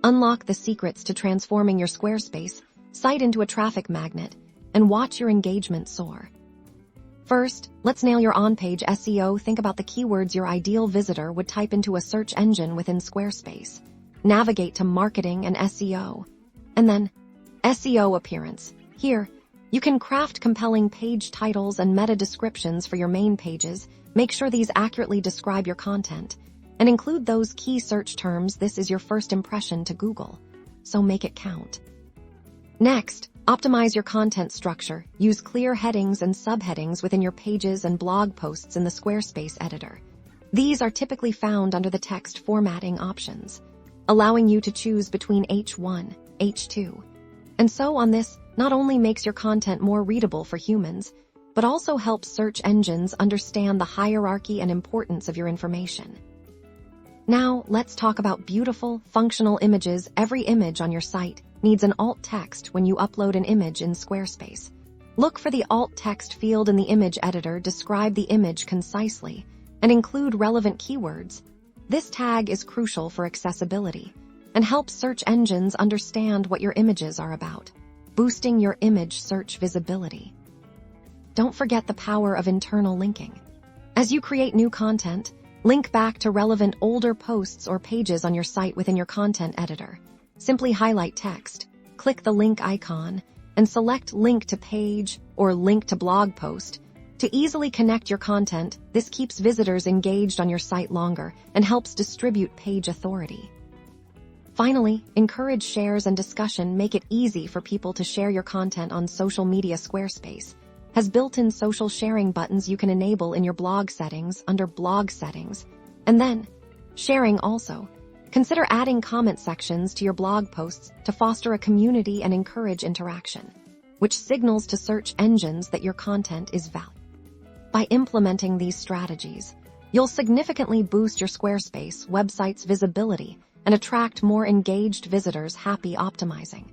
Unlock the secrets to transforming your Squarespace site into a traffic magnet and watch your engagement soar. First, let's nail your on-page SEO. Think about the keywords your ideal visitor would type into a search engine within Squarespace. Navigate to Marketing and SEO. And then, SEO appearance. Here, you can craft compelling page titles and meta descriptions for your main pages. Make sure these accurately describe your content, and include those key search terms. This is your first impression to Google, so make it count. Next, optimize your content structure. Use clear headings and subheadings within your pages and blog posts in the Squarespace editor. These are typically found under the text formatting options, allowing you to choose between H1, H2, and so on. This not only makes your content more readable for humans, but also helps search engines understand the hierarchy and importance of your information. Now, let's talk about beautiful, functional images. Every image on your site needs an alt text when you upload an image in Squarespace. Look for the alt text field in the image editor. Describe the image concisely and include relevant keywords. This tag is crucial for accessibility and helps search engines understand what your images are about, boosting your image search visibility. Don't forget the power of internal linking. As you create new content, link back to relevant older posts or pages on your site within your content editor. Simply highlight text, click the link icon, and select Link to Page or Link to Blog Post to easily connect your content. This keeps visitors engaged on your site longer and helps distribute page authority. Finally, encourage shares and discussion. Make it easy for people to share your content on social media. Squarespace has built-in social sharing buttons you can enable in your blog settings under Blog Settings. And then, sharing also. Consider adding comment sections to your blog posts to foster a community and encourage interaction, which signals to search engines that your content is valuable. By implementing these strategies, you'll significantly boost your Squarespace website's visibility and attract more engaged visitors. Happy optimizing.